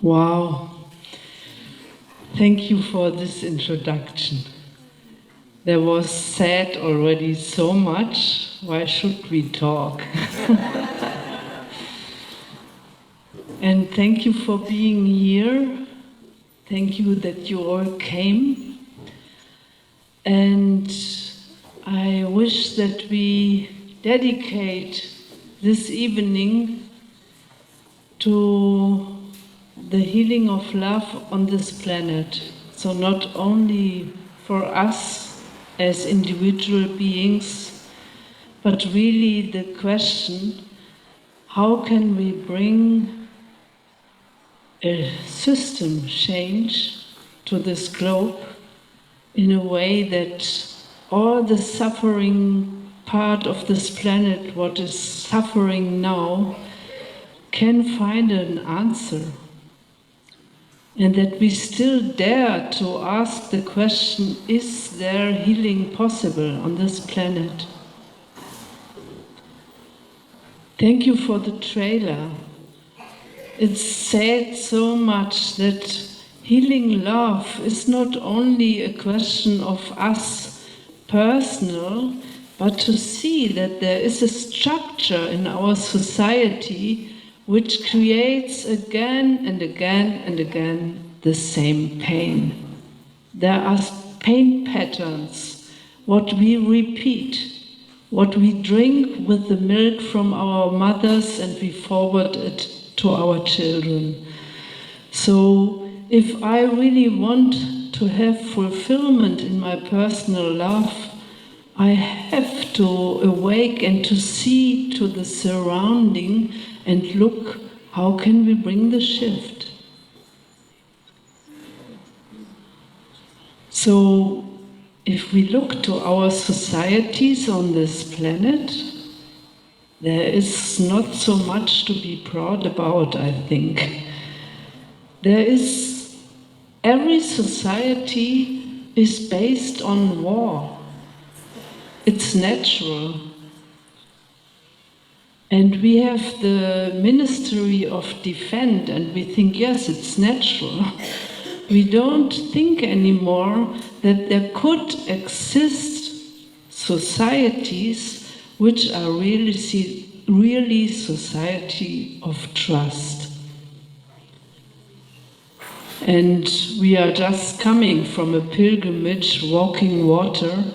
Wow. Thank you for this introduction. There was said already so much. Why should we talk? And thank you for being here. Thank you that you all came. And I wish that we dedicate this evening to the healing of love on this planet. So not only for us as individual beings, but really the question, how can we bring a system change to this globe in a way that all the suffering part of this planet, what is suffering now, can find an answer. And that we still dare to ask the question, is there healing possible on this planet? Thank you for the trailer. It said so much that healing love is not only a question of us personal, but to see that there is a structure in our society which creates again and again and again the same pain. There are pain patterns, what we repeat, what we drink with the milk from our mothers and we forward it to our children. So if I really want to have fulfillment in my personal love, I have to awake and to see to the surrounding and look, how can we bring the shift? So, if we look to our societies on this planet, there is not so much to be proud about, I think. Every society is based on war. It's natural. And we have the Ministry of Defense, and we think, yes, it's natural. We don't think anymore that there could exist societies which are really society of trust. And we are just coming from a pilgrimage, walking water,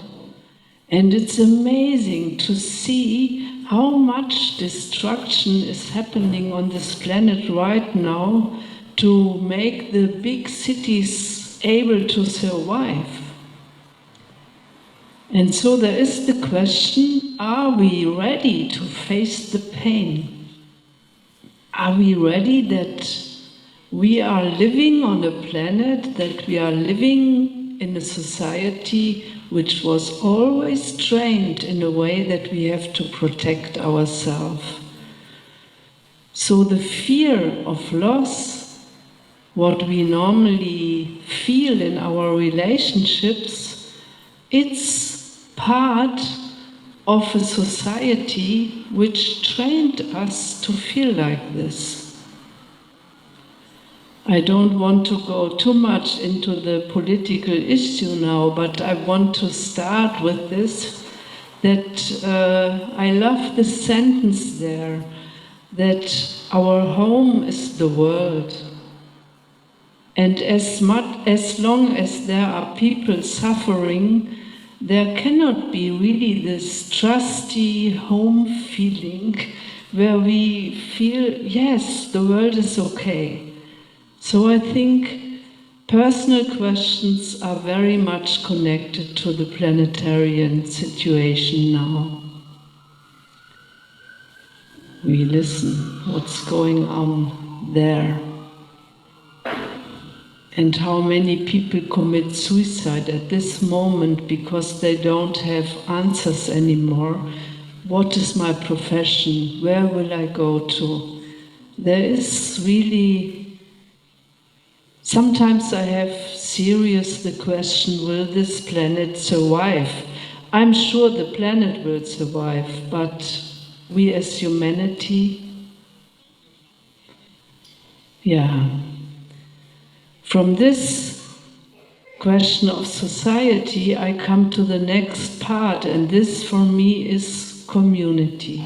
and it's amazing to see how much destruction is happening on this planet right now to make the big cities able to survive. And so there is the question, are we ready to face the pain? Are we ready that we are living on a planet, that we are living in a society which was always trained in a way that we have to protect ourselves? So the fear of loss, what we normally feel in our relationships, it's part of a society which trained us to feel like this. I don't want to go too much into the political issue now, but I want to start with this, that I love the sentence there, that our home is the world. And as long as there are people suffering, there cannot be really this trusty home feeling where we feel, yes, the world is okay. So I think personal questions are very much connected to the planetarian situation now. We listen, what's going on there? And how many people commit suicide at this moment because they don't have answers anymore. What is my profession? Where will I go to? There is really... Sometimes I have serious the question, will this planet survive? I'm sure the planet will survive, but we as humanity, yeah. From this question of society, I come to the next part, and this for me is community.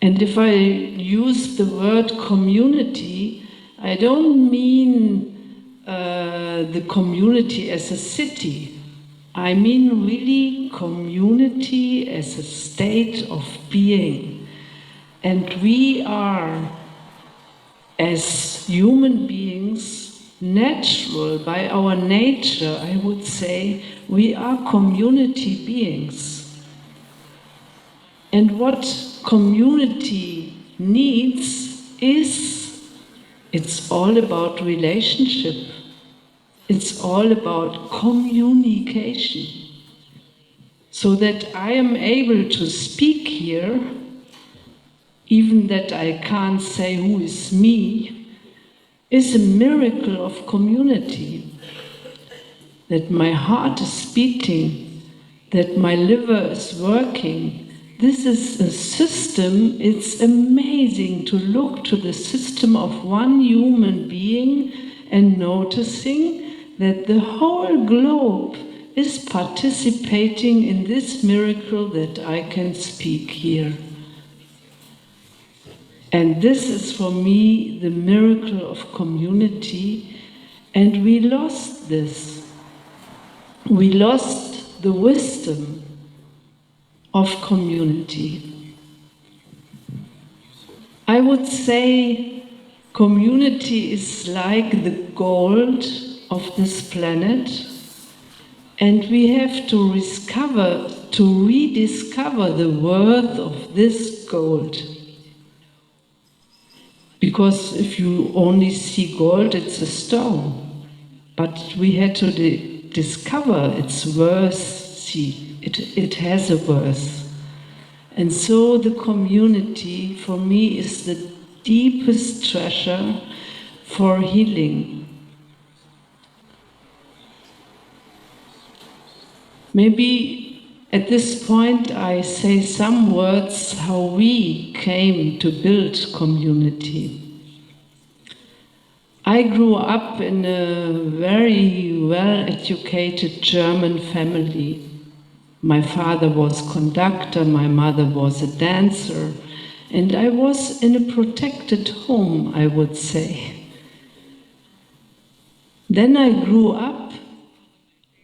And if I use the word community, I don't mean the community as a city. I mean really community as a state of being. And we are, as human beings, natural by our nature, I would say, we are community beings. And what community needs is, it's all about relationship. It's all about communication. So that I am able to speak here, even that I can't say who is me, is a miracle of community. That my heart is beating, that my liver is working. This is a system. It's amazing to look to the system of one human being and noticing that the whole globe is participating in this miracle that I can speak here. And this is for me the miracle of community, and we lost this. We lost the wisdom of community. I would say community is like the gold of this planet, and we have to rediscover the worth of this gold. Because if you only see gold, it's a stone. But we had to discover its worth. See, it has a worth. And so the community, for me, is the deepest treasure for healing. Maybe at this point I say some words how we came to build community. I grew up in a very well-educated German family. My father was conductor, my mother was a dancer, and I was in a protected home, I would say. Then I grew up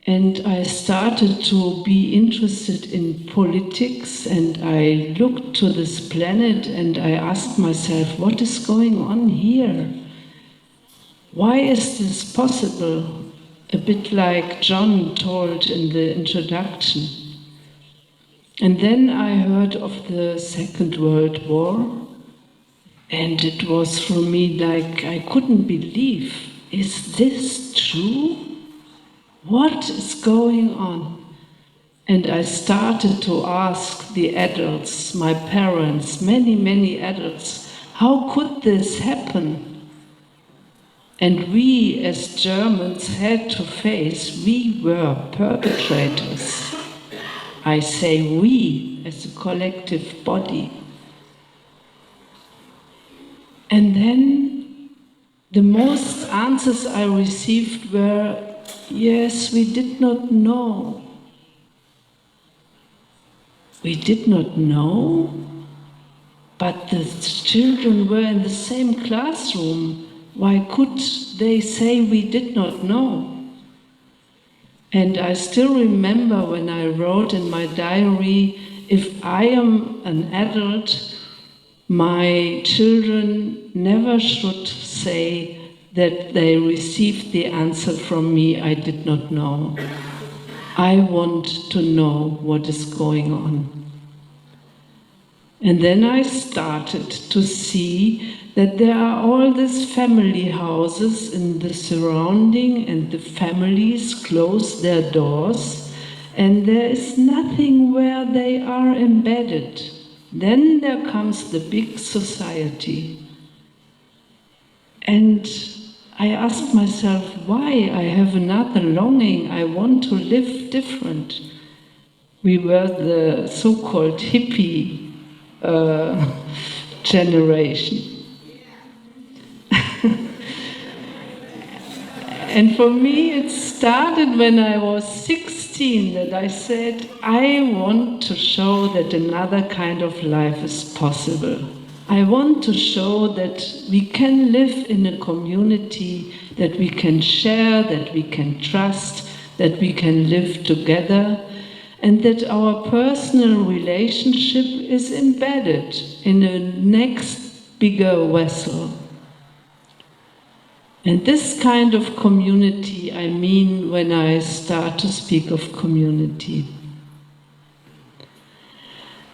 and I started to be interested in politics, and I looked to this planet and I asked myself, what is going on here? Why is this possible? A bit like John told in the introduction. And then I heard of the Second World War, and it was for me like I couldn't believe, is this true? What is going on? And I started to ask the adults, my parents, many adults, how could this happen? And we as Germans had to face, we were perpetrators. I say we as a collective body. And then the most answers I received were, yes, we did not know. We did not know, but the children were in the same classroom. Why could they say we did not know? And I still remember when I wrote in my diary, if I am an adult, my children never should say that they received the answer from me, I did not know. I want to know what is going on. And then I started to see that there are all these family houses in the surrounding, and the families close their doors, and there is nothing where they are embedded. Then there comes the big society. And I asked myself, why? I have another longing, I want to live different. We were the so-called hippie generation. And for me, it started when I was 16 that I said, I want to show that another kind of life is possible. I want to show that we can live in a community, that we can share, that we can trust, that we can live together, and that our personal relationship is embedded in a next bigger vessel. And this kind of community I mean when I start to speak of community.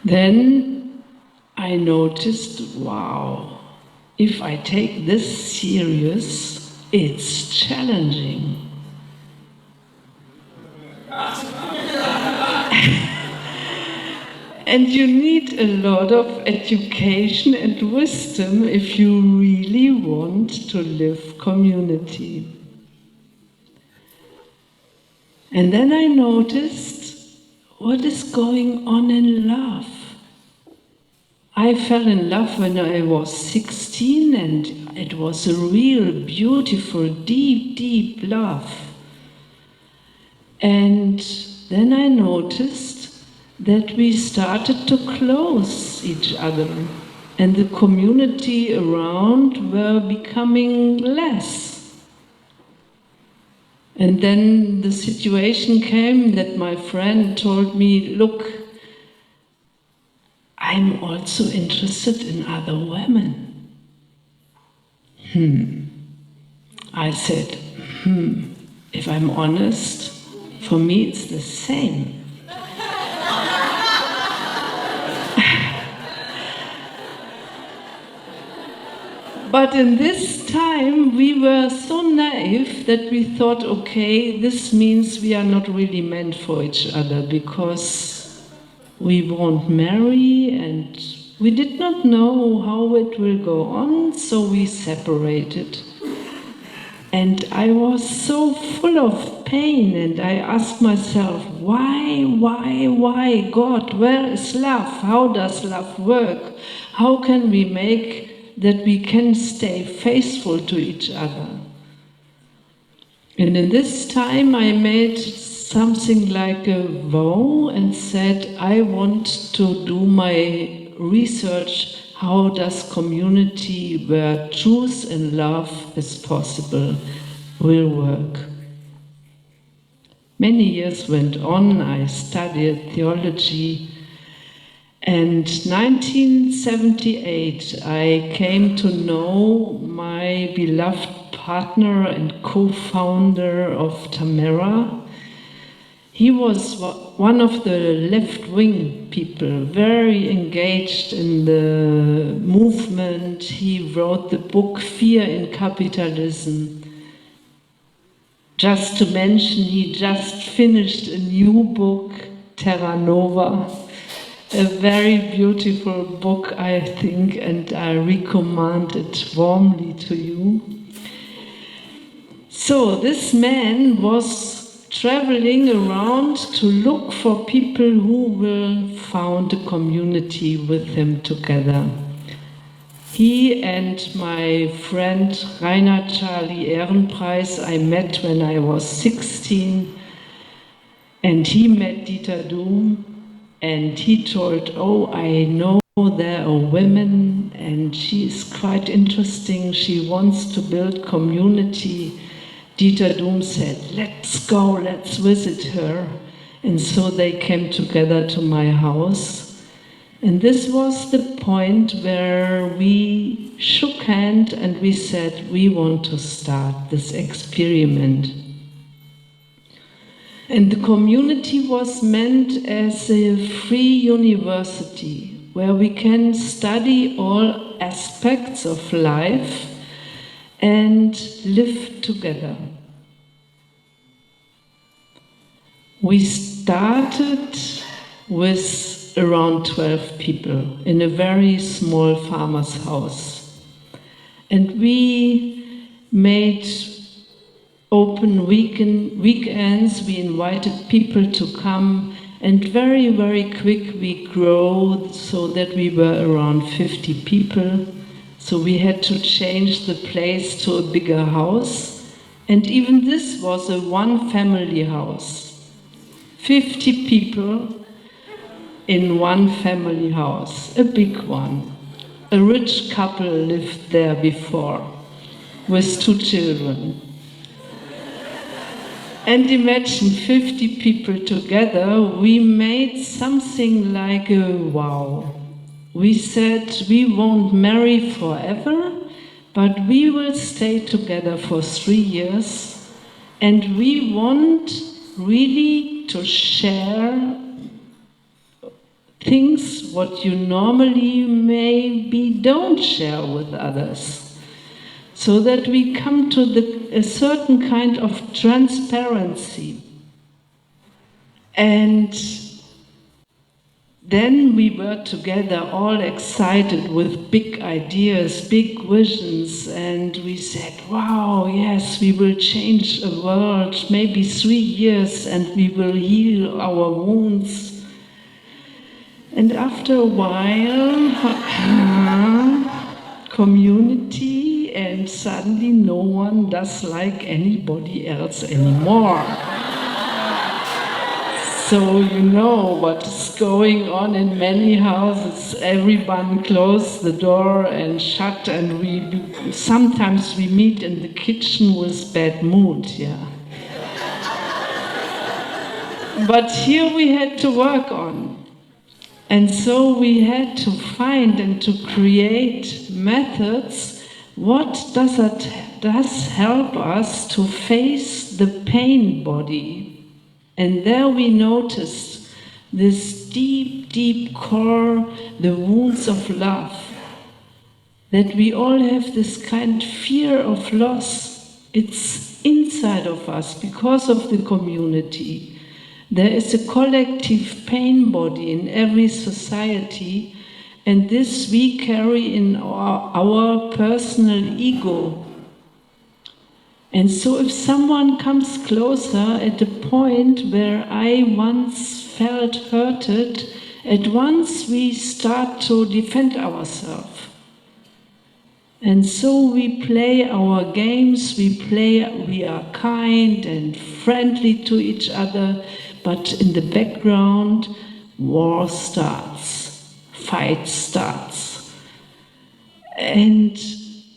Then I noticed, wow, if I take this serious, it's challenging. And you need a lot of education and wisdom if you really want to live community. And then I noticed what is going on in love. I fell in love when I was 16 and it was a real, beautiful, deep, deep love. And then I noticed that we started to close each other and the community around were becoming less. And then the situation came that my friend told me, look, I'm also interested in other women. I said, if I'm honest, for me it's the same. But in this time, we were so naive that we thought, okay, this means we are not really meant for each other because we won't marry and we did not know how it will go on, so we separated. And I was so full of pain and I asked myself, why, God, where is love? How does love work? How can we make that we can stay faithful to each other? And in this time I made something like a vow and said, I want to do my research, how does community where truth and love is possible will work. Many years went on, I studied theology, and 1978 I came to know my beloved partner and co-founder of Tamara. He was one of the left-wing people, very engaged in the movement. He wrote the book Fear in Capitalism. Just to mention, he just finished a new book, Terra Nova. A very beautiful book, I think, and I recommend it warmly to you. So this man was traveling around to look for people who will found a community with him together. He and my friend Rainer Charlie Ehrenpreis I met when I was 16, and he met Dieter Doom. And he told, oh, I know there are women and she is quite interesting. She wants to build community. Dieter Doom said, let's go, let's visit her. And so they came together to my house. And this was the point where we shook hands and we said, we want to start this experiment. And the community was meant as a free university where we can study all aspects of life and live together. We started with around 12 people in a very small farmer's house. And we made open weekends, we invited people to come, and very, very quick we grew so that we were around 50 people. So we had to change the place to a bigger house, And even this was a one-family house. 50 people in one family house, a big one. A rich couple lived there before, with 2 children. And imagine 50 people together, we made something like a wow. We said we won't marry forever, but we will stay together for 3 years, and we want really to share things what you normally maybe don't share with others. So that we come to a certain kind of transparency. And then we were together all excited with big ideas, big visions, and we said, wow, yes, we will change the world, maybe 3 years, and we will heal our wounds. And after a while, community, and suddenly no one does like anybody else anymore. So you know what is going on in many houses. Everyone closed the door and shut, and sometimes we meet in the kitchen with bad mood, yeah. But here we had to work on. And so we had to find and to create methods. What does help us to face the pain body? And there we noticed this deep, deep core, the wounds of love. That we all have this kind of fear of loss. It's inside of us because of the community. There is a collective pain body in every society, and this we carry in our personal ego. And so if someone comes closer at a point where I once felt hurted, at once we start to defend ourselves. And so we play our games, we are kind and friendly to each other, but in the background, war starts, fight starts. And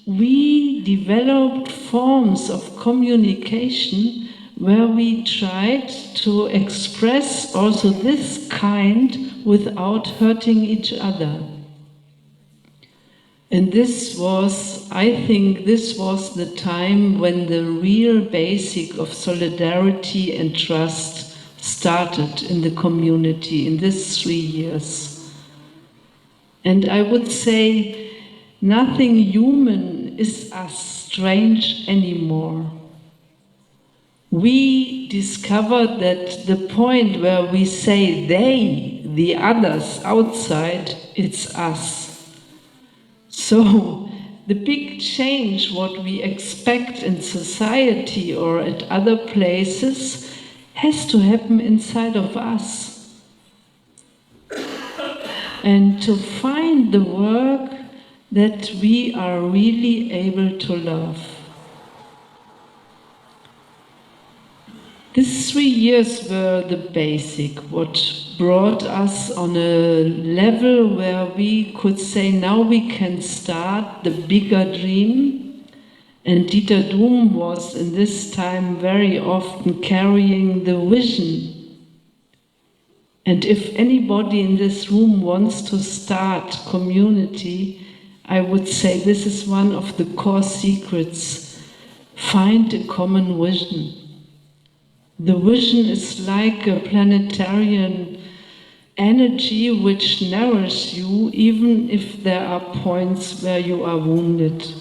we developed forms of communication where we tried to express also this kind without hurting each other. And I think this was the time when the real basic of solidarity and trust started in the community in these 3 years. And I would say nothing human is as strange anymore. We discovered that the point where we say they, the others outside, it's us. So, the big change, what we expect in society or at other places, has to happen inside of us. And to find the work that we are really able to love. These 3 years were the basic, what brought us on a level where we could say now we can start the bigger dream. And Dieter Doom was in this time very often carrying the vision. And if anybody in this room wants to start community, I would say this is one of the core secrets. Find a common vision. The vision is like a planetarian energy which nourishes you even if there are points where you are wounded.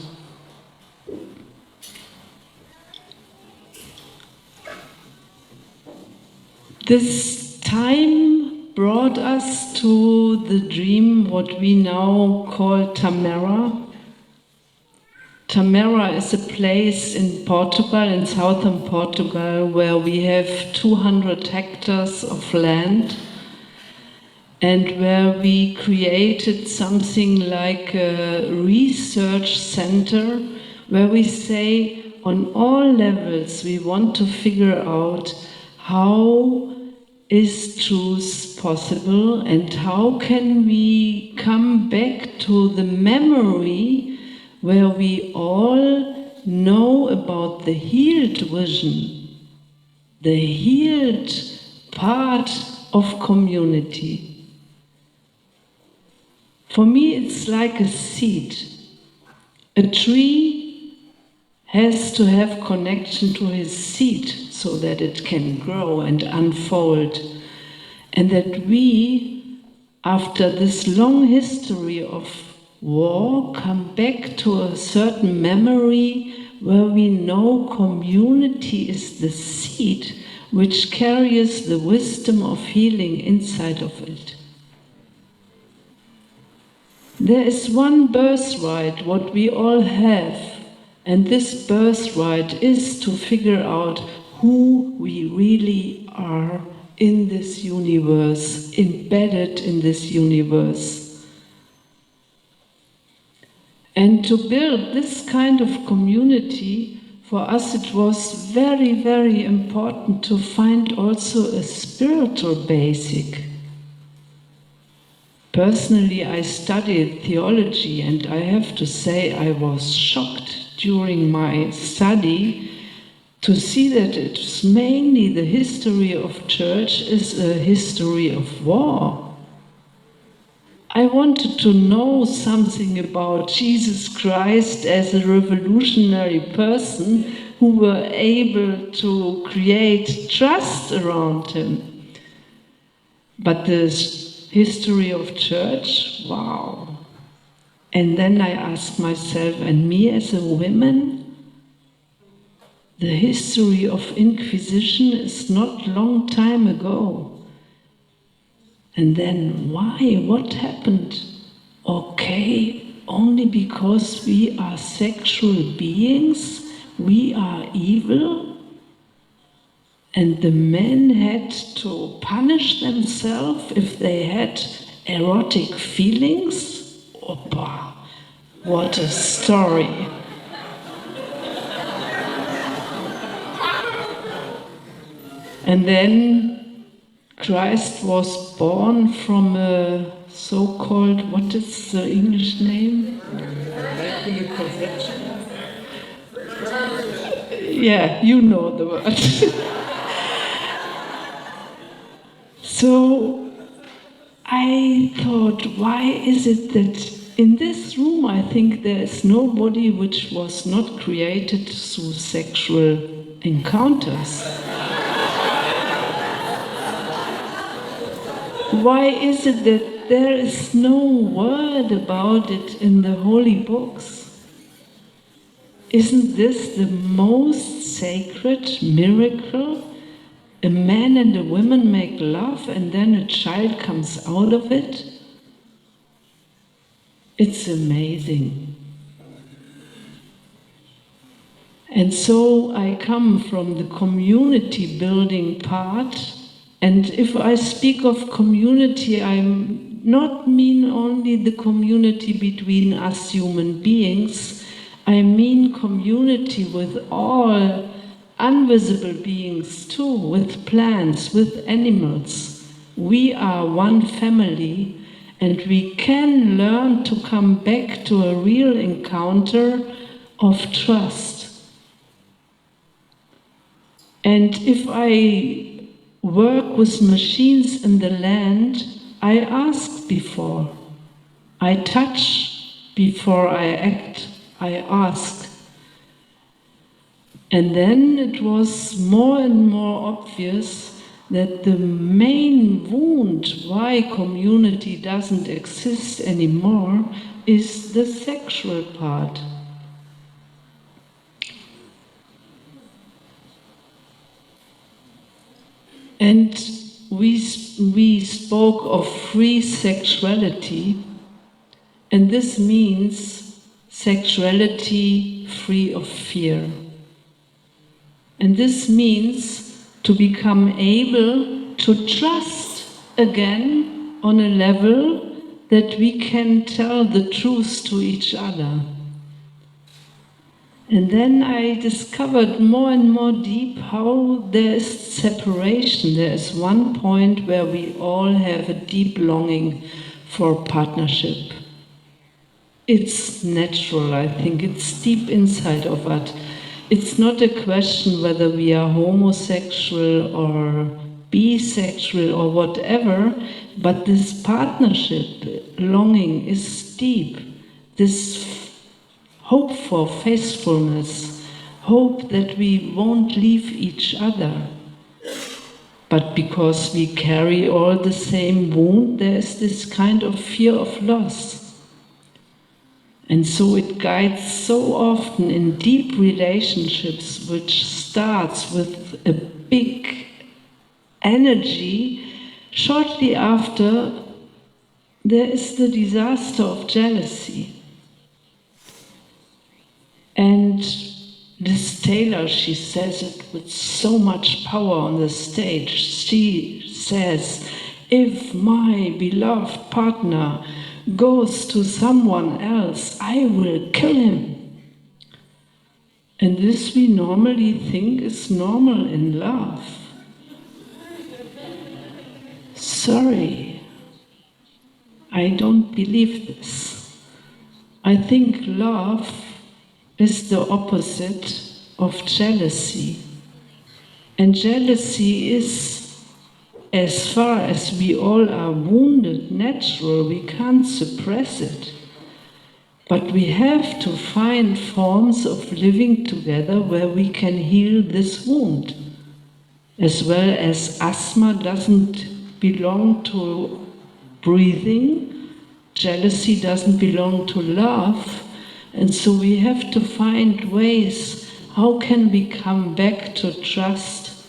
This time brought us to the dream what we now call Tamara. Tamara is a place in Portugal, in southern Portugal, where we have 200 hectares of land and where we created something like a research center where we say, on all levels, we want to figure out how is truth possible and how can we come back to the memory where we all know about the healed vision, the healed part of community. For me, it's like a seed. A tree has to have connection to his seed so that it can grow and unfold. And that we, after this long history of war, come back to a certain memory where we know community is the seed which carries the wisdom of healing inside of it. There is one birthright, what we all have, and this birthright is to figure out who we really are in this universe, embedded in this universe. And to build this kind of community, for us it was very, very important to find also a spiritual basic. Personally, I studied theology, and I have to say I was shocked during my study to see that it's mainly the history of church is a history of war. I wanted to know something about Jesus Christ as a revolutionary person who were able to create trust around him. But the history of church, wow. And then I asked myself, and me as a woman, the history of Inquisition is not long time ago. And then why? What happened? Okay, only because we are sexual beings, we are evil, and the men had to punish themselves if they had erotic feelings? Opa, what a story. And then Christ was born from a so-called, what is the English name? Immaculate Conception. Yeah, you know the word. So I thought, why is it that in this room I think there is nobody which was not created through sexual encounters? Why is it that there is no word about it in the holy books? Isn't this the most sacred miracle? A man and a woman make love and then a child comes out of it? It's amazing. And so I come from the community building part, and if I speak of community, I not mean only the community between us human beings, I mean community with all invisible beings too, with plants, with animals. We are one family, and we can learn to come back to a real encounter of trust. And if I work with machines in the land, I ask before. I touch before I act. I ask. And then it was more and more obvious that the main wound why community doesn't exist anymore is the sexual part. And we spoke of free sexuality, and this means sexuality free of fear. And this means to become able to trust again on a level that we can tell the truth to each other. And then I discovered more and more deep how there is separation. There is one point where we all have a deep longing for partnership. It's natural, I think. It's deep inside of us. It's not a question whether we are homosexual or bisexual or whatever, but this partnership longing is deep. This hope for faithfulness, hope that we won't leave each other. But because we carry all the same wound, there is this kind of fear of loss. And so it guides so often in deep relationships, which starts with a big energy. Shortly after, there is the disaster of jealousy. And Liz Taylor, she says it with so much power on the stage. She says, if my beloved partner goes to someone else, I will kill him. And this we normally think is normal in love. Sorry, I don't believe this. I think love is the opposite of jealousy. And jealousy is, as far as we all are wounded, natural, we can't suppress it. But we have to find forms of living together where we can heal this wound. As well as asthma doesn't belong to breathing, jealousy doesn't belong to love. And so we have to find ways, how can we come back to trust?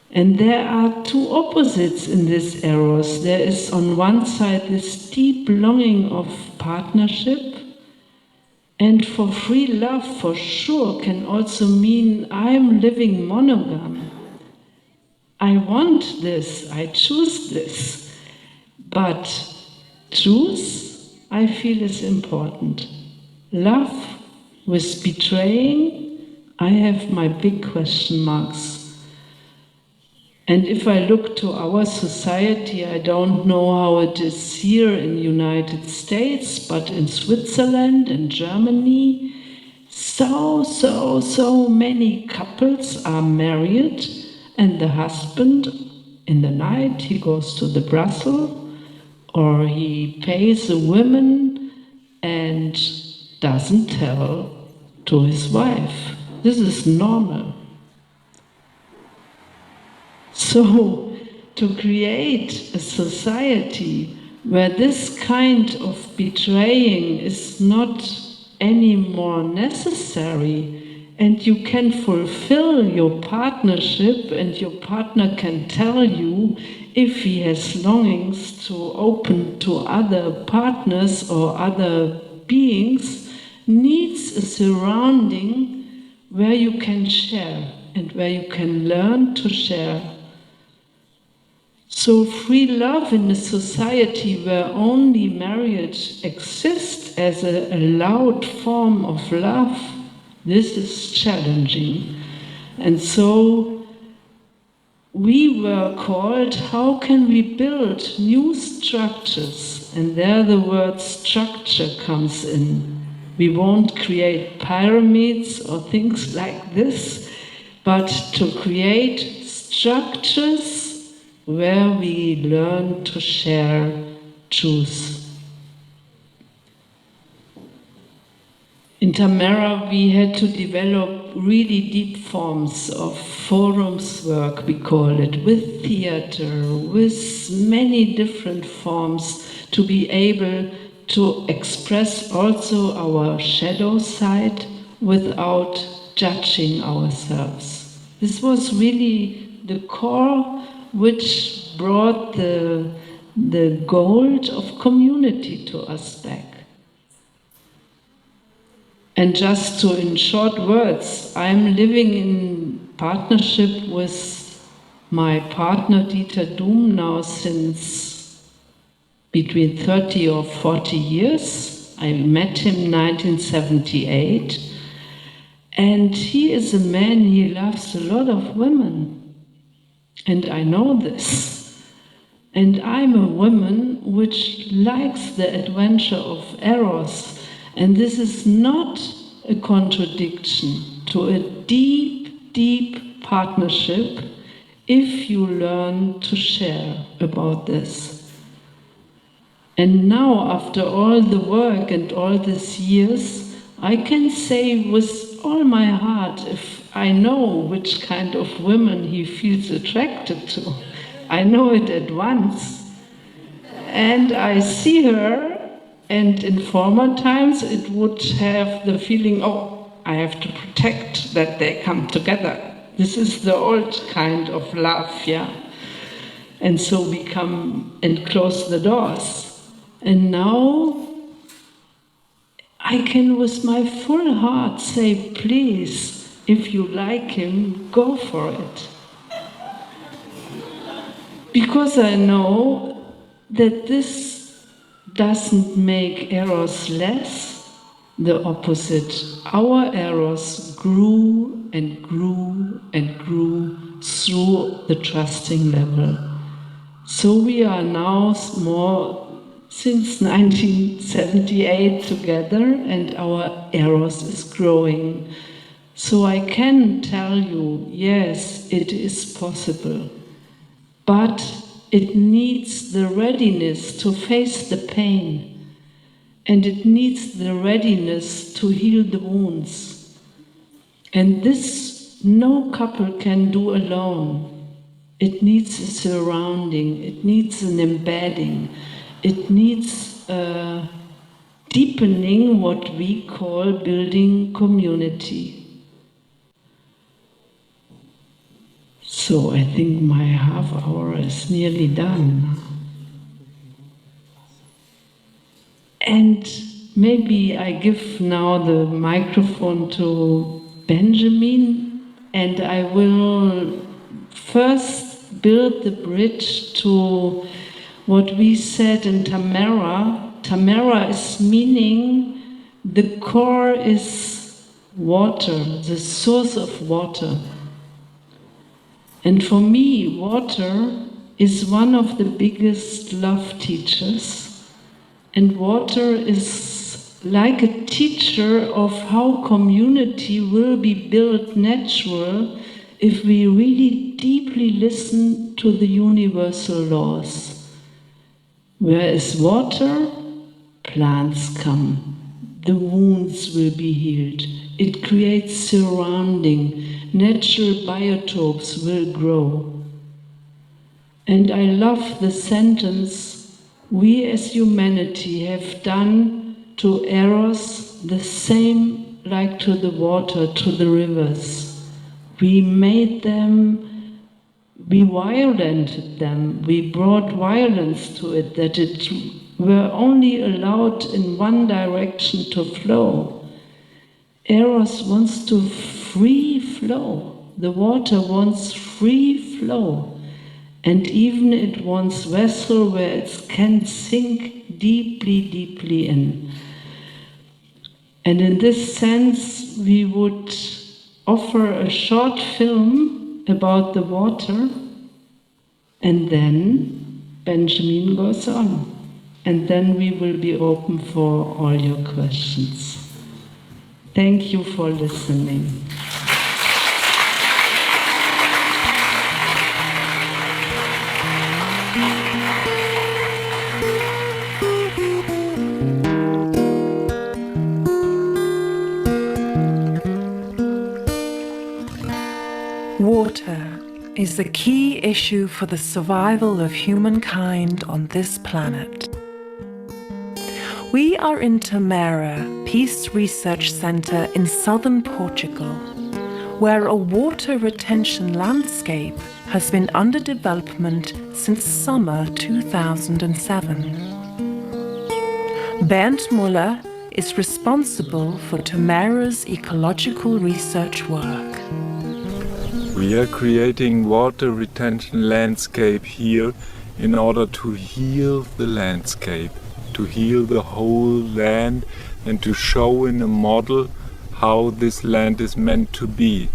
And there are two opposites in this eros. There is on one side this deep longing of partnership, and for free love for sure can also mean I'm living monogam. I want this, I choose this, but truth I feel is important. Love with betraying, I have my big question marks. And if I look to our society, I don't know how it is here in the United States, but in Switzerland and Germany, so many couples are married, and the husband, in the night, he goes to the brothel, or he pays a woman and doesn't tell to his wife. This is normal. So, to create a society where this kind of betraying is not anymore necessary, and you can fulfill your partnership, and your partner can tell you if he has longings to open to other partners or other beings, needs a surrounding where you can share and where you can learn to share. So free love in a society where only marriage exists as an allowed form of love, this is challenging. And so we were called, how can we build new structures? And there the word structure comes in. We won't create pyramids or things like this, but to create structures where we learn to share truth. In Tamara, we had to develop really deep forms of forums work, we call it, with theater, with many different forms to be able to express also our shadow side without judging ourselves. This was really the core which brought the gold of community to us back. And just to, in short words, I'm living in partnership with my partner Dieter Doom now since between 30 or 40 years. I met him in 1978. And he is a man, he loves a lot of women. And I know this. And I'm a woman which likes the adventure of Eros. And this is not a contradiction to a deep, deep partnership if you learn to share about this. And now, after all the work and all these years, I can say with all my heart, if I know which kind of women he feels attracted to, I know it at once. And I see her, and in former times it would have the feeling, oh, I have to protect that they come together. This is the old kind of love, yeah. And so we come and close the doors. And now I can with my full heart say, please, if you like him, go for it. Because I know that this doesn't make Eros less, the opposite. Our Eros grew and grew and grew through the trusting level. So we are now more since 1978 together, and our Eros is growing. So I can tell you, yes, it is possible. But it needs the readiness to face the pain. And it needs the readiness to heal the wounds. And this no couple can do alone. It needs a surrounding, it needs an embedding. It needs deepening what we call building community. So I think my half hour is nearly done. And maybe I give now the microphone to Benjamin, and I will first build the bridge to what we said in Tamara. Tamara is meaning the core is water, the source of water. And for me, water is one of the biggest love teachers. And water is like a teacher of how community will be built natural if we really deeply listen to the universal laws. Where is water? Plants come. The wounds will be healed. It creates surrounding. Natural biotopes will grow. And I love the sentence, we as humanity have done to Eros the same like to the water, to the rivers. We made them, we violented them, we brought violence to it, that it were only allowed in one direction to flow. Eros wants to free flow. The water wants free flow. And even it wants vessel where it can sink deeply, deeply in. And in this sense, we would offer a short film about the water, and then Benjamin goes on. And then we will be open for all your questions. Thank you for listening. Water is the key issue for the survival of humankind on this planet. We are in Tamara Peace Research Centre in southern Portugal, where a water retention landscape has been under development since summer 2007. Bernd Muller is responsible for Tamara's ecological research work. We are creating water retention landscape here in order to heal the landscape. to heal the whole land and to show in a model how this land is meant to be.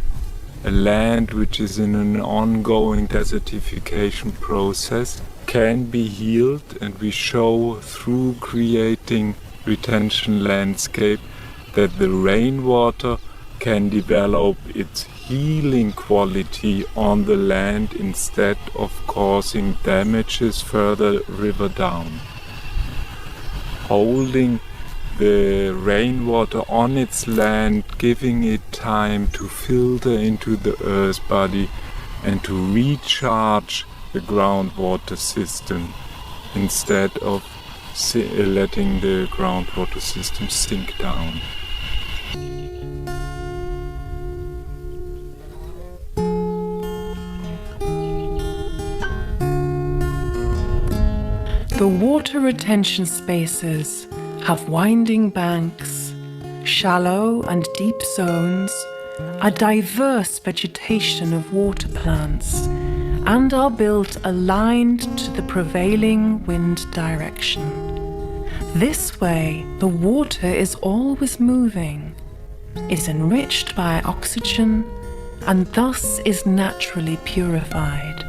A land which is in an ongoing desertification process can be healed, and we show through creating retention landscape that the rainwater can develop its healing quality on the land instead of causing damages further river down. Holding the rainwater on its land, giving it time to filter into the earth body and to recharge the groundwater system instead of letting the groundwater system sink down. The water retention spaces have winding banks, shallow and deep zones, a diverse vegetation of water plants, and are built aligned to the prevailing wind direction. This way, the water is always moving, is enriched by oxygen, and thus is naturally purified.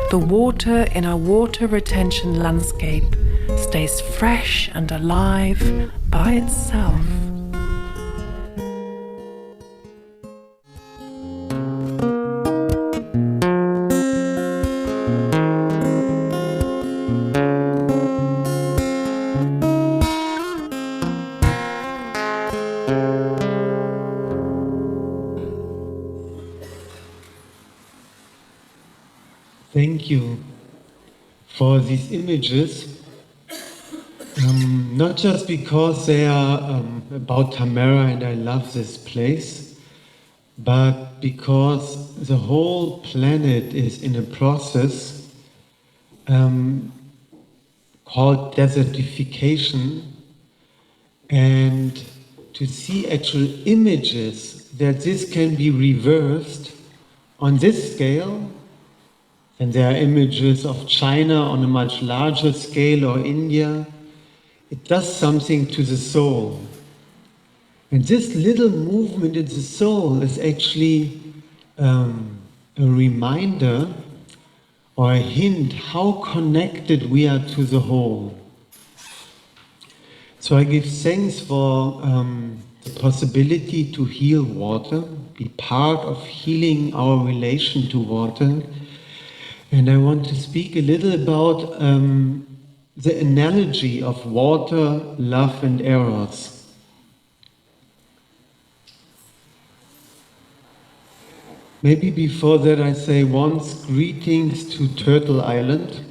The water in a water retention landscape stays fresh and alive by itself. Thank you for these images, not just because they are about Tamara and I love this place, but because the whole planet is in a process called desertification, and to see actual images that this can be reversed on this scale. And there are images of China on a much larger scale, or India. It does something to the soul. And this little movement in the soul is actually a reminder or a hint how connected we are to the whole. So I give thanks for the possibility to heal water, be part of healing our relation to water. And I want to speak a little about the analogy of water, love and eros. Maybe before that I say once greetings to Turtle Island,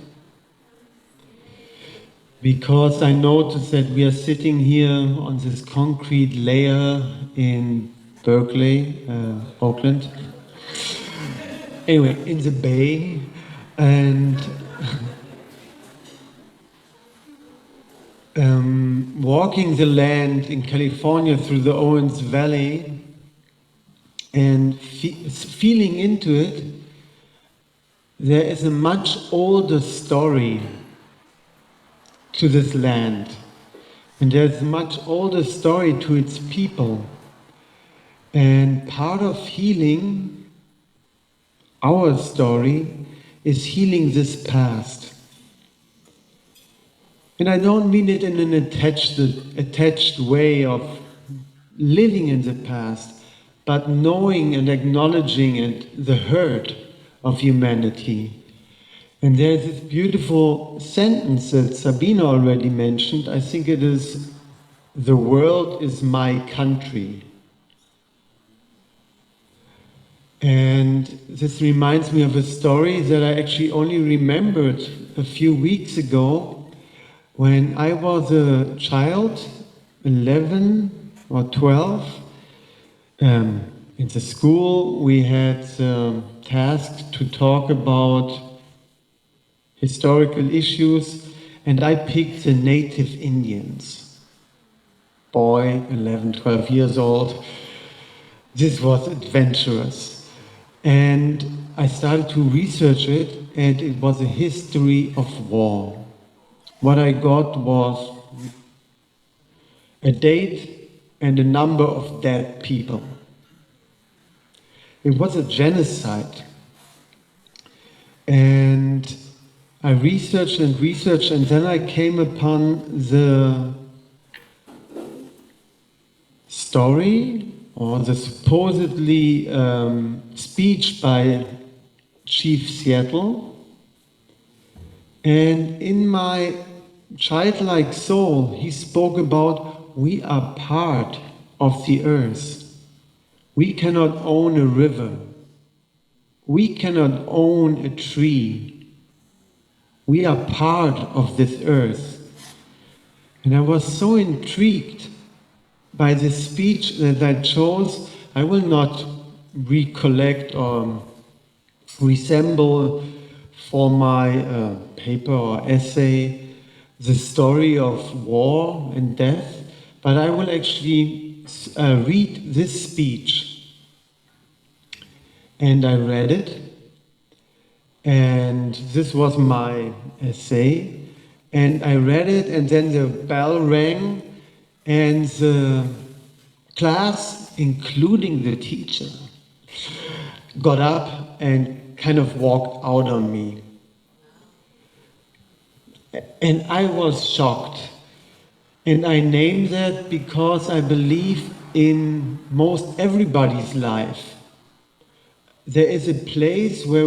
because I noticed that we are sitting here on this concrete layer in Berkeley, Oakland. Anyway, in the bay. And walking the land in California through the Owens Valley and feeling into it, there is a much older story to this land. And there's a much older story to its people. And part of healing our story is healing this past. And I don't mean it in an attached way of living in the past, but knowing and acknowledging it, the hurt of humanity. And there's this beautiful sentence that Sabine already mentioned. I think it is, "The world is my country." And this reminds me of a story that I actually only remembered a few weeks ago when I was a child, 11 or 12. In the school we had tasked to talk about historical issues, and I picked the native Indians. Boy, 11, 12 years old. This was adventurous. And I started to research it, and it was a history of war. what I got was a date and a number of dead people. It was a genocide. And I researched and researched, and then I came upon the story or the supposedly speech by Chief Seattle. And in my childlike soul, he spoke about we are part of the earth. We cannot own a river. We cannot own a tree. We are part of this earth. And I was so intrigued by this speech that I chose. I will not recollect or resemble for my paper or essay the story of war and death, but I will actually read this speech. And I read it, and this was my essay, and I read it, and then the bell rang, and the class, including the teacher, got up and kind of walked out on me. And I was shocked. And I name that because I believe in most everybody's life, there is a place where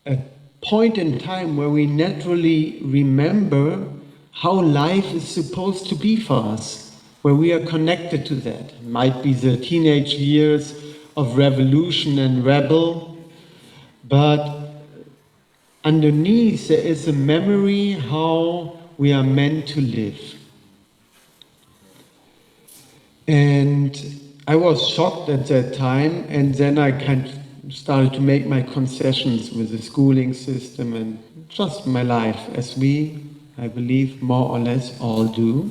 a point in time where we naturally remember how life is supposed to be for us, where we are connected to that. It might be the teenage years of revolution and rebel, but underneath there is a memory how we are meant to live. And I was shocked at that time, and then I kind of started to make my concessions with the schooling system and just my life, as we, I believe, more or less all do.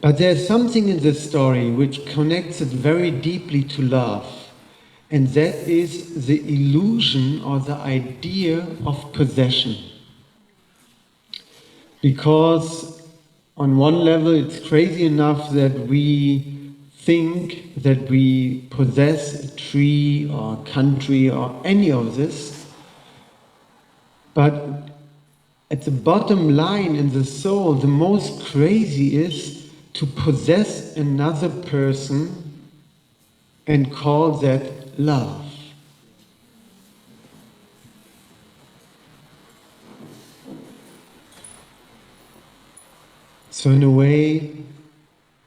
But there's something in this story which connects it very deeply to love, and that is the illusion or the idea of possession. Because on one level, it's crazy enough that we think that we possess a tree or a country or any of this, but at the bottom line in the soul, the most crazy is to possess another person and call that love. So in a way,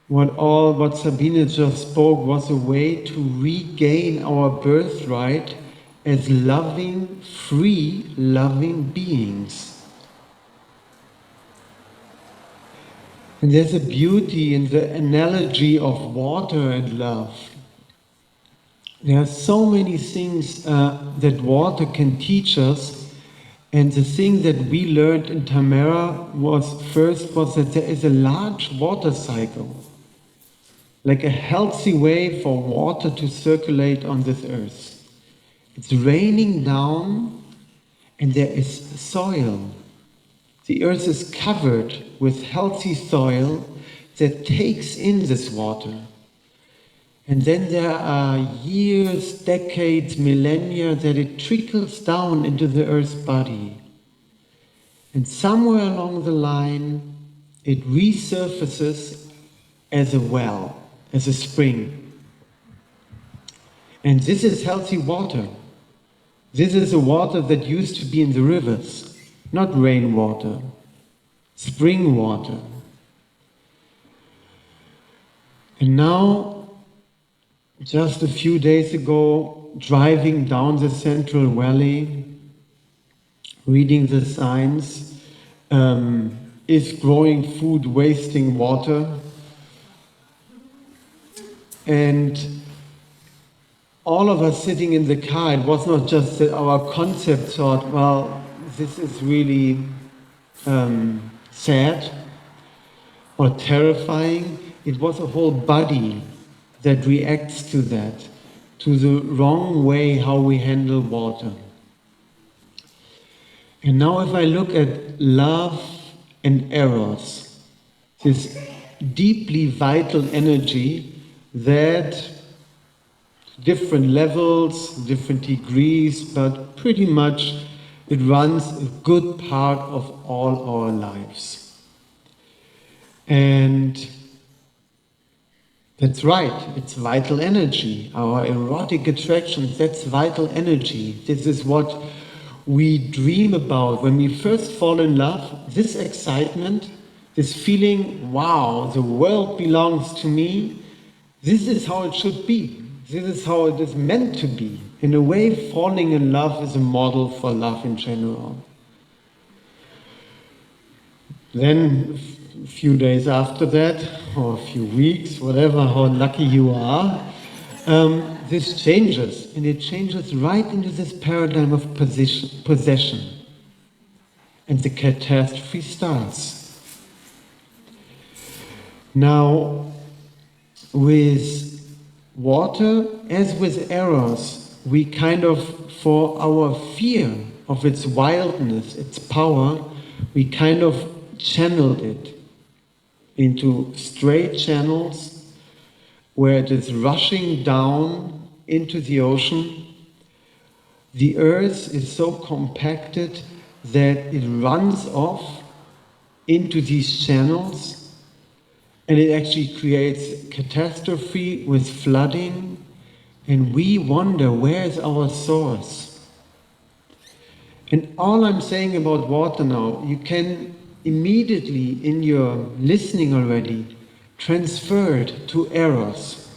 what Sabine just spoke was a way to regain our birthright as loving, free, loving beings. And there's a beauty in the analogy of water and love. There are so many things that water can teach us. And the thing that we learned in Tamara was that there is a large water cycle, like a healthy way for water to circulate on this earth. It's raining down and there is soil. The earth is covered with healthy soil that takes in this water. And then there are years, decades, millennia that it trickles down into the earth's body. And somewhere along the line, it resurfaces as a well, as a spring. And this is healthy water. This is the water that used to be in the rivers, not rainwater, spring water. And now, just a few days ago, driving down the Central Valley, reading the signs, is growing food wasting water? And all of us sitting in the car, it was not just that our concept thought, well, this is really sad or terrifying. It was a whole body that reacts to that, to the wrong way how we handle water. And now if I look at love and eros, this deeply vital energy that different levels, different degrees, but pretty much it runs a good part of all our lives. And that's right, it's vital energy. Our erotic attractions, that's vital energy. This is what we dream about when we first fall in love. This excitement, this feeling, wow, the world belongs to me. This is how it should be. This is how it is meant to be. In a way, falling in love is a model for love in general. Then, a few days after that, or a few weeks, whatever, how lucky you are, this changes. And it changes right into this paradigm of possession. And the catastrophe starts. Now, with water, as with eros, we kind of, for our fear of its wildness, its power, we kind of channeled it into straight channels where it is rushing down into the ocean. The earth is so compacted that it runs off into these channels. And it actually creates catastrophe with flooding, and we wonder, where is our source? And all I'm saying about water now, you can immediately, in your listening already, transfer it to eros.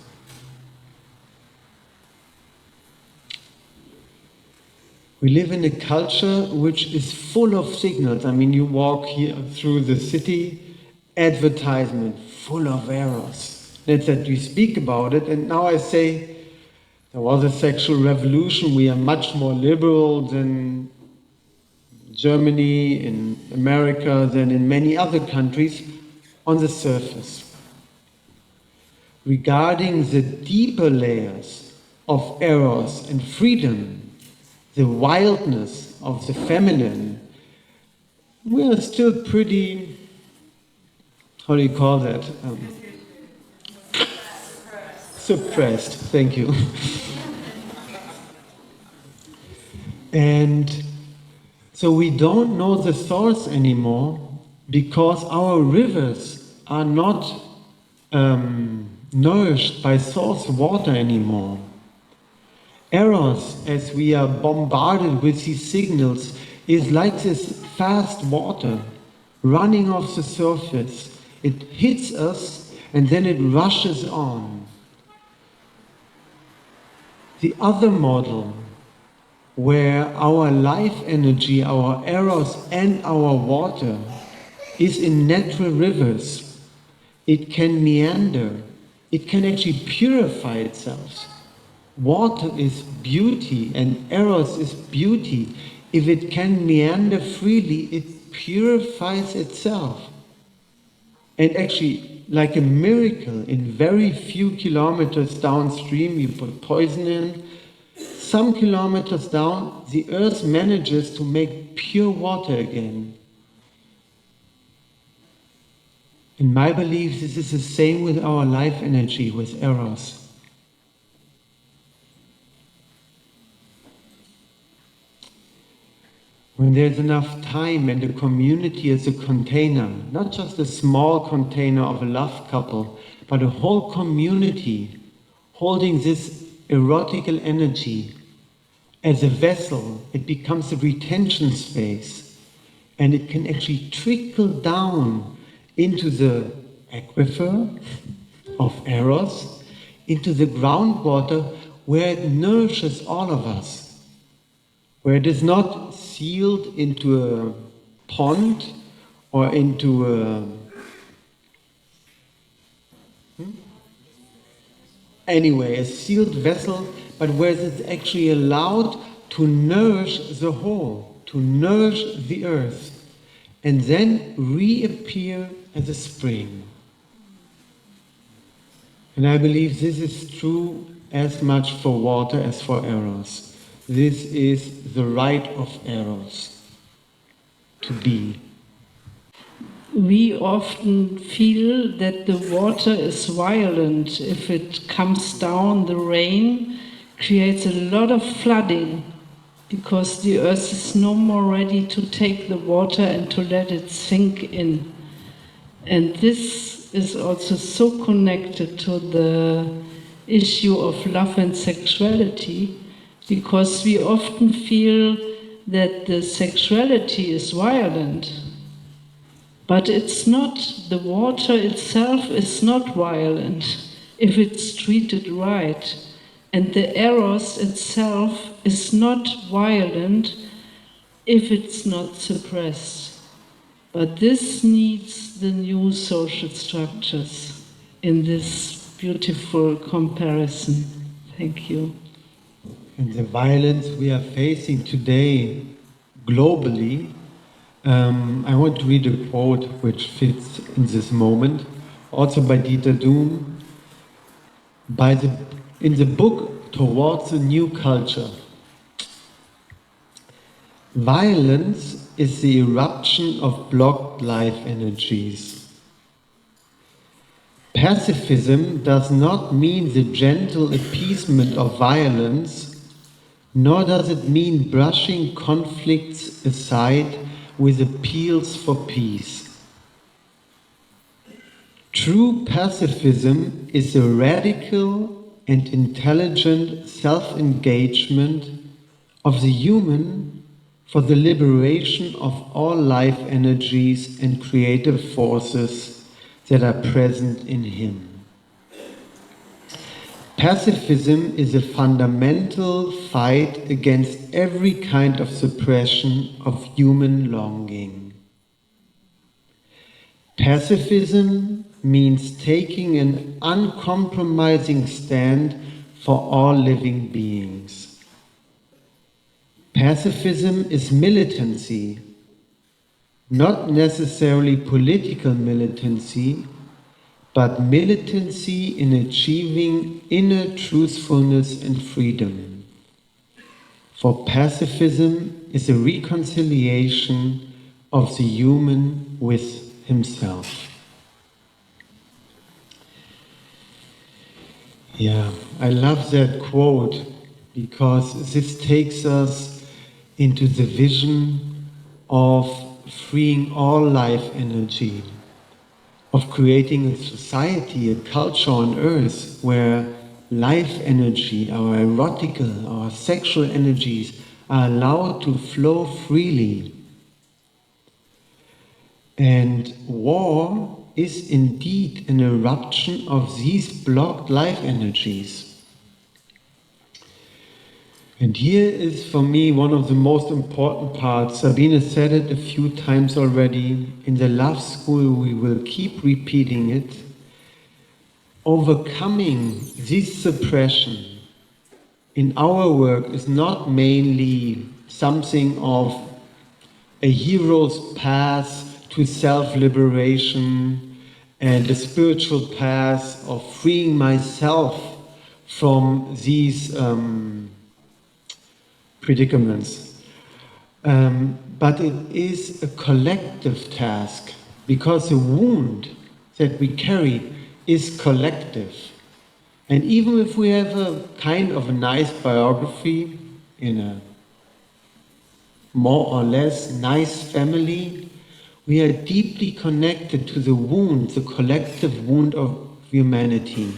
We live in a culture which is full of signals. I mean, you walk here through the city, advertisement full of eros. That's that we speak about it, and now I say there was a sexual revolution. We are much more liberal than Germany, in America, than in many other countries on the surface. Regarding the deeper layers of eros and freedom, the wildness of the feminine, we are still pretty, how do you call that? Suppressed, thank you. And so we don't know the source anymore because our rivers are not nourished by source water anymore. Eros, as we are bombarded with these signals, is like this fast water running off the surface. It hits us and then it rushes on. The other model, where our life energy, our eros and our water is in natural rivers, it can meander, it can actually purify itself. Water is beauty and eros is beauty. If it can meander freely, it purifies itself. And actually, like a miracle, in very few kilometers downstream, you put poison in, some kilometers down, the earth manages to make pure water again. In my belief, this is the same with our life energy, with eros. When there's enough time and the community is a container, not just a small container of a love couple, but a whole community holding this erotical energy as a vessel, it becomes a retention space, and it can actually trickle down into the aquifer of eros, into the groundwater where it nourishes all of us, where it is not sealed into a pond or into a anyway, a sealed vessel, but where it's actually allowed to nourish the whole, to nourish the earth, and then reappear as a spring. And I believe this is true as much for water as for eros. This is the right of eros. to be? We often feel that the water is violent. If it comes down, the rain creates a lot of flooding because the earth is no more ready to take the water and to let it sink in. And this is also so connected to the issue of love and sexuality, because we often feel that the sexuality is violent. But it's not, the water itself is not violent if it's treated right. And the eros itself is not violent if it's not suppressed. But this needs the new social structures in this beautiful comparison. Thank you. And the violence we are facing today globally, I want to read a quote which fits in this moment, also by Dieter Doom, in the book Towards a New Culture. Violence is the eruption of blocked life energies. Pacifism does not mean the gentle appeasement of violence, nor does it mean brushing conflicts aside with appeals for peace. True pacifism is a radical and intelligent self-engagement of the human for the liberation of all life energies and creative forces that are present in him. Pacifism is a fundamental fight against every kind of suppression of human longing. Pacifism means taking an uncompromising stand for all living beings. Pacifism is militancy, not necessarily political militancy, but militancy in achieving inner truthfulness and freedom. For pacifism is a reconciliation of the human with himself. Yeah, I love that quote because this takes us into the vision of freeing all life energy, of creating a society, a culture on earth where life energy, our erotical, our sexual energies are allowed to flow freely. And war is indeed an eruption of these blocked life energies. And here is for me one of the most important parts. Sabine said it a few times already. In the love school we will keep repeating it. Overcoming this suppression in our work is not mainly something of a hero's path to self-liberation and a spiritual path of freeing myself from these predicaments. But it is a collective task because the wound that we carry is collective. And even if we have a kind of a nice biography in a more or less nice family, we are deeply connected to the wound, the collective wound of humanity.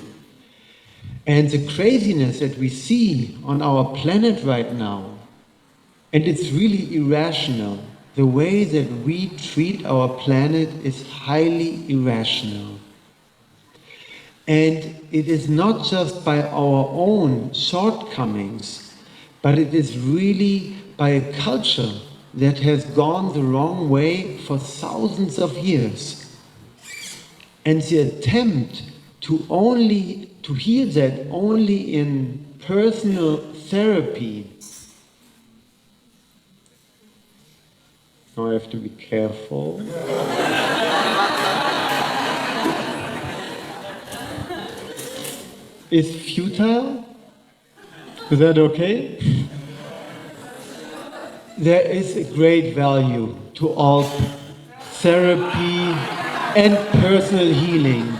And the craziness that we see on our planet right now, and it's really irrational. The way that we treat our planet is highly irrational. And it is not just by our own shortcomings, but it is really by a culture that has gone the wrong way for thousands of years. And the attempt to heal that only in personal therapy. Now I have to be careful. Is futile? Is that okay? there is a great value to all therapy and personal healing.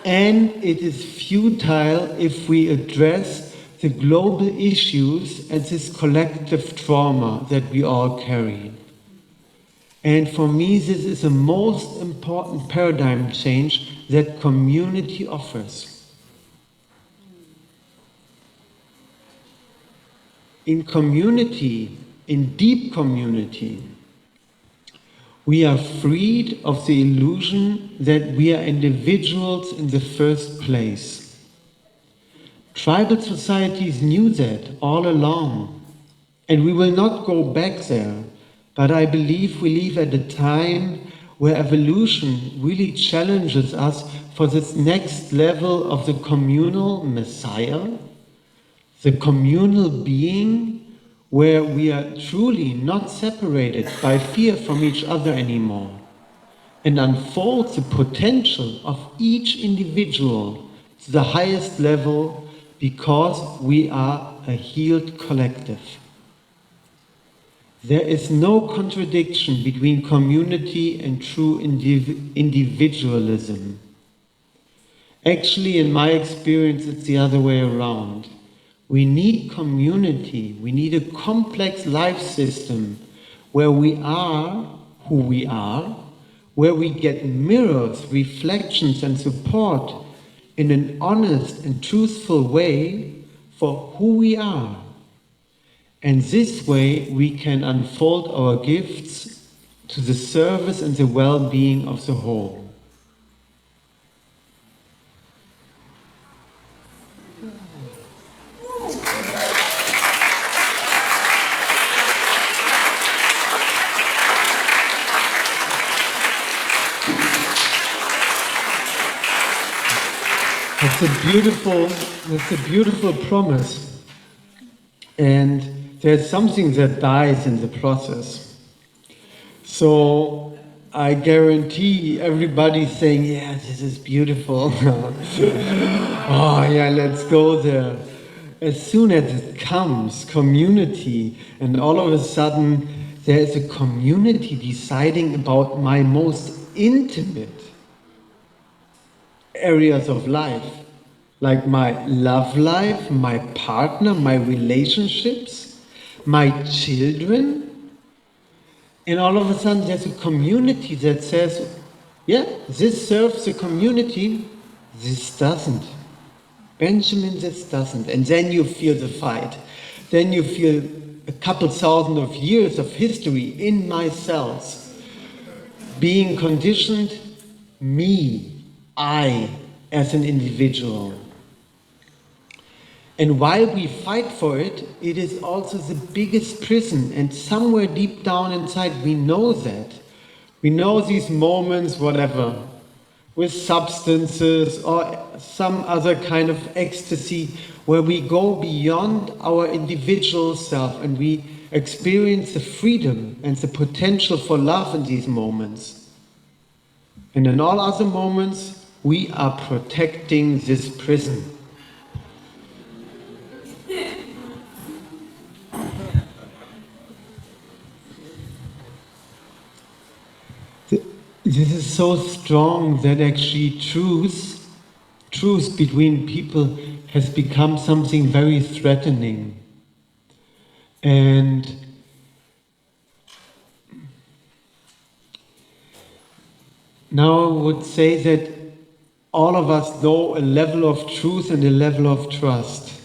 And it is futile if we address the global issues and this collective trauma that we all carry. And for me, this is the most important paradigm change that community offers. In community, in deep community, we are freed of the illusion that we are individuals in the first place. Tribal societies knew that all along, and we will not go back there, but I believe we live at a time where evolution really challenges us for this next level of the communal messiah, the communal being, where we are truly not separated by fear from each other anymore, and unfold the potential of each individual to the highest level because we are a healed collective. There is no contradiction between community and true individualism. Actually, in my experience, it's the other way around. We need community, we need a complex life system where we are who we are, where we get mirrors, reflections and support in an honest and truthful way for who we are. And this way we can unfold our gifts to the service and the well-being of the whole. That's a beautiful promise. And there's something that dies in the process. So I guarantee everybody's saying, yeah, this is beautiful. Oh yeah, let's go there. As soon as it comes, community, and all of a sudden there is a community deciding about my most intimate areas of life, like my love life, my partner, my relationships, my children. And all of a sudden there's a community that says, yeah, this serves the community, this doesn't. Benjamin, this doesn't. And then you feel the fight. Then you feel a couple thousand of years of history in my cells being conditioned, me, I, as an individual. And while we fight for it, it is also the biggest prison. And somewhere deep down inside, we know that. We know these moments, whatever, with substances or some other kind of ecstasy, where we go beyond our individual self and we experience the freedom and the potential for love in these moments. And in all other moments, we are protecting this prison. This is so strong that actually truth between people has become something very threatening. And now I would say that all of us know a level of truth and a level of trust.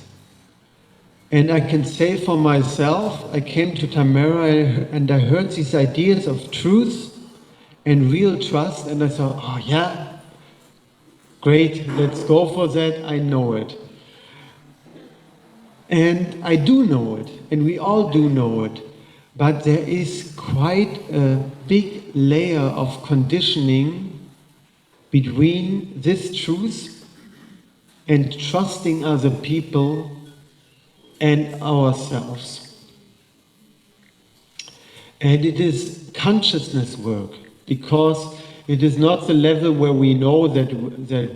And I can say for myself, I came to Tamara and I heard these ideas of truth and real trust, and I thought, oh yeah, great, let's go for that, I know it. And I do know it, and we all do know it, but there is quite a big layer of conditioning between this truth and trusting other people and ourselves. And it is consciousness work, because it is not the level where we know that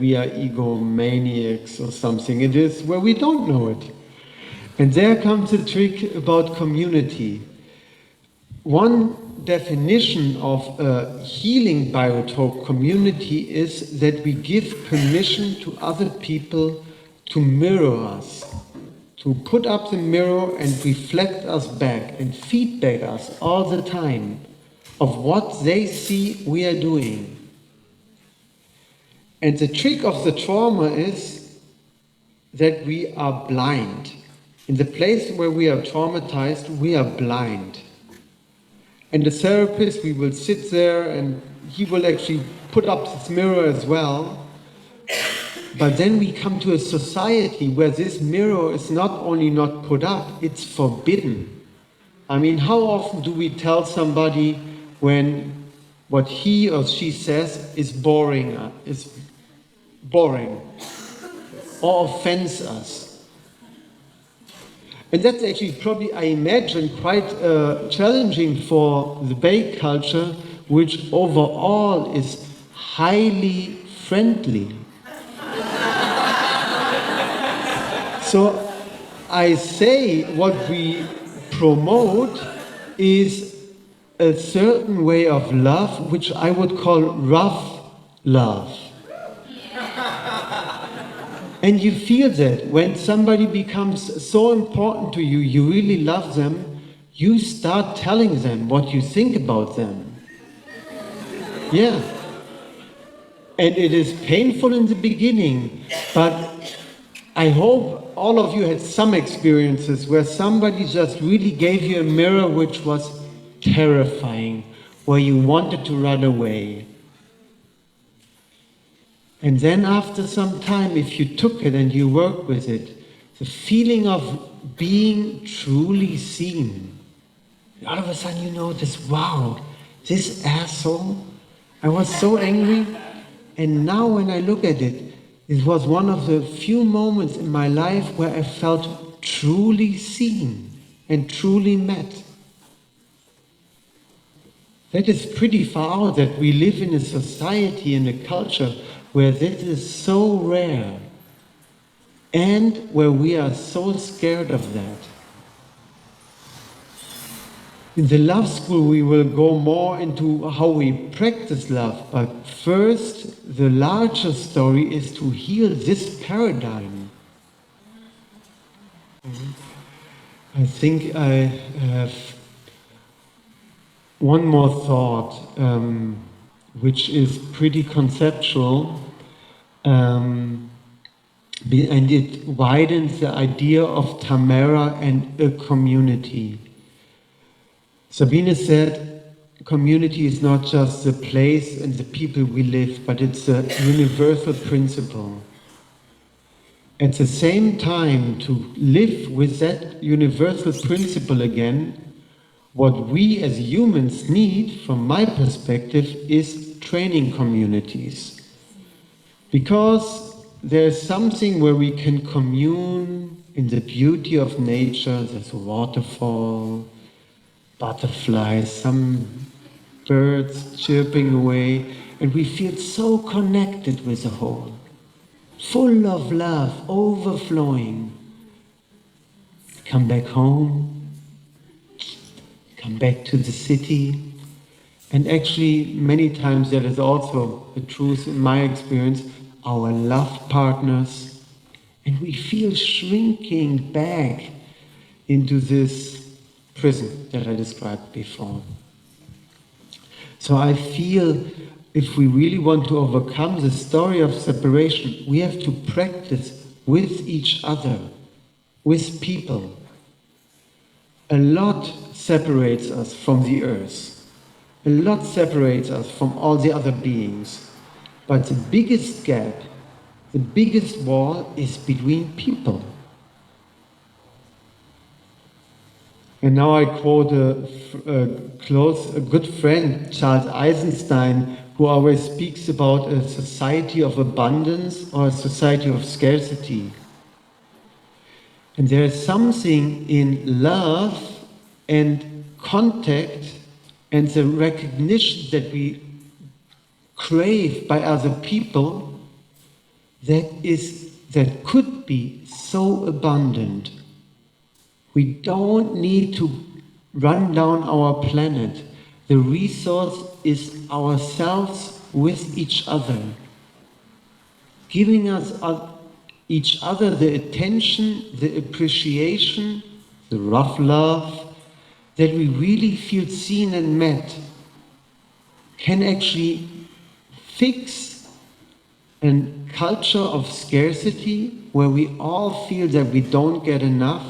we are egomaniacs or something. It is where we don't know it. And there comes the trick about community. one definition of a healing biotope community is that we give permission to other people to mirror us, to put up the mirror and reflect us back and feedback us all the time of what they see we are doing. And the trick of the trauma is that we are blind. In the place where we are traumatized, we are blind. And the therapist, we will sit there and he will actually put up this mirror as well. But then we come to a society where this mirror is not only not put up, it's forbidden. I mean, how often do we tell somebody when what he or she says is boring or offends us? And that's actually probably, I imagine, quite challenging for the Bay culture, which overall is highly friendly. So I say what we promote is a certain way of love, which I would call rough love. And you feel that when somebody becomes so important to you, you really love them, you start telling them what you think about them. Yeah. And it is painful in the beginning, but I hope all of you had some experiences where somebody just really gave you a mirror which was terrifying, where you wanted to run away. And then after some time, if you took it and you worked with it, the feeling of being truly seen, all of a sudden you notice, wow, this asshole, I was so angry. And now when I look at it, it was one of the few moments in my life where I felt truly seen and truly met. That is pretty far out, that we live in a society, in a culture where this is so rare and where we are so scared of that. In the love school we will go more into how we practice love, but first the larger story is to heal this paradigm. I think I have one more thought, which is pretty conceptual, and it widens the idea of Tamara and a community. Sabine said, community is not just the place and the people we live, but it's a universal principle. At the same time, to live with that universal principle again, what we as humans need, from my perspective, is training communities. Because there's something where we can commune in the beauty of nature. There's a waterfall, butterflies, some birds chirping away, and we feel so connected with the whole, full of love, overflowing. Come back home, come back to the city, and actually many times that is also the truth in my experience, our love partners, and we feel shrinking back into this prison that I described before. So I feel if we really want to overcome the story of separation, we have to practice with each other, with people. A lot separates us from the earth. A lot separates us from all the other beings. But the biggest gap, the biggest wall is between people. And now I quote a good friend, Charles Eisenstein, who always speaks about a society of abundance or a society of scarcity. And there is something in love and contact and the recognition that we crave by other people that could be so abundant. We don't need to run down our planet. The resource is ourselves with each other, giving us each other the attention, the appreciation, the rough love, that we really feel seen and met, can actually fix a culture of scarcity where we all feel that we don't get enough,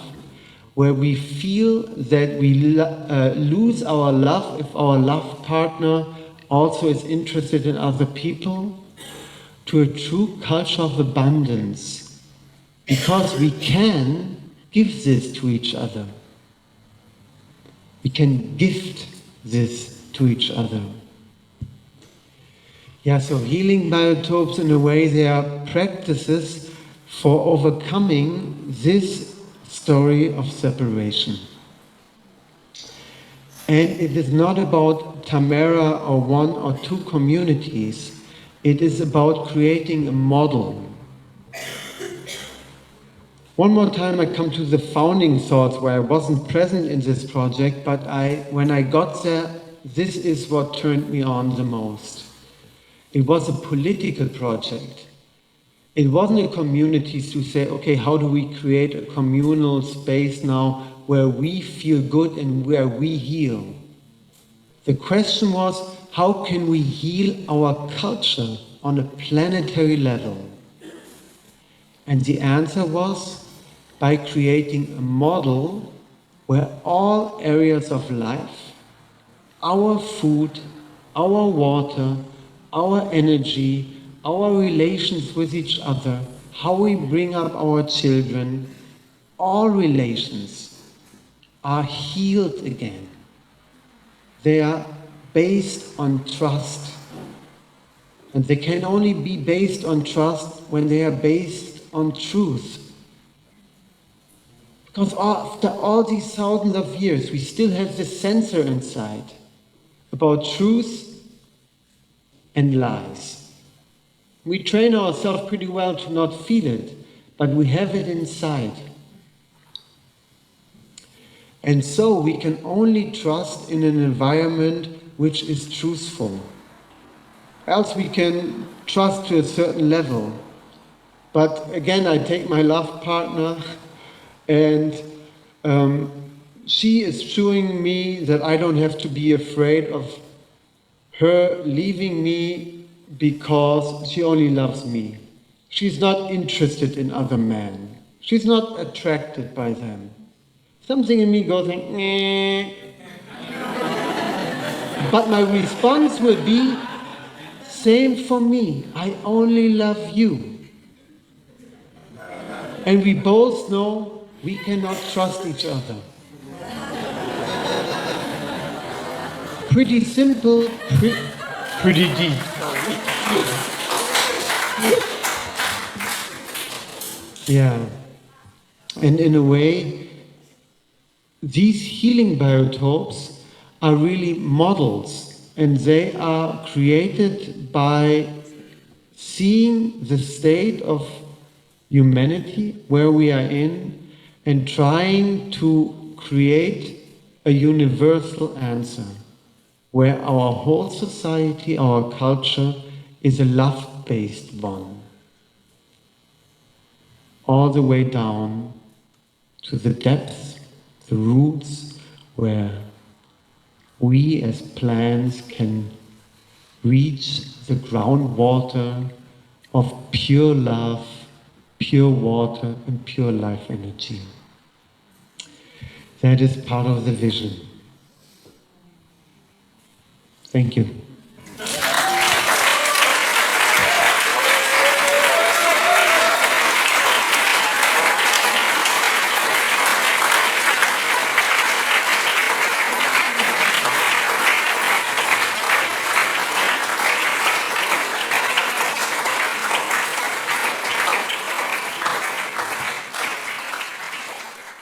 where we feel that we lose our love if our love partner also is interested in other people, to a true culture of abundance, because we can give this to each other. We can gift this to each other. Yeah, so healing biotopes, in a way, they are practices for overcoming this story of separation. And it is not about Tamara or one or two communities. It is about creating a model. One more time I come to the founding thoughts where I wasn't present in this project, but when I got there, this is what turned me on the most. It was a political project. It wasn't a community to say, okay, how do we create a communal space now where we feel good and where we heal? The question was, how can we heal our culture on a planetary level? And the answer was by creating a model where all areas of life, our food, our water, our energy, our relations with each other, how we bring up our children, all relations are healed again. They are based on trust. And they can only be based on trust when they are based on truth. Because after all these thousands of years, we still have this sensor inside about truth and lies. We train ourselves pretty well to not feel it, but we have it inside. And so we can only trust in an environment which is truthful. Else we can trust to a certain level. But again, I take my love partner, and she is showing me that I don't have to be afraid of her leaving me because she only loves me. She's not interested in other men. She's not attracted by them. Something in me goes like, nah. But my response will be, same for me. I only love you. And we both know we cannot trust each other. Pretty simple, pretty deep. Yeah. And in a way, these healing biotopes are really models, and they are created by seeing the state of humanity where we are in and trying to create a universal answer where our whole society, our culture is a love-based one, all the way down to the depths, the roots, where we as plants can reach the groundwater of pure love, pure water, and pure life energy. That is part of the vision. Thank you.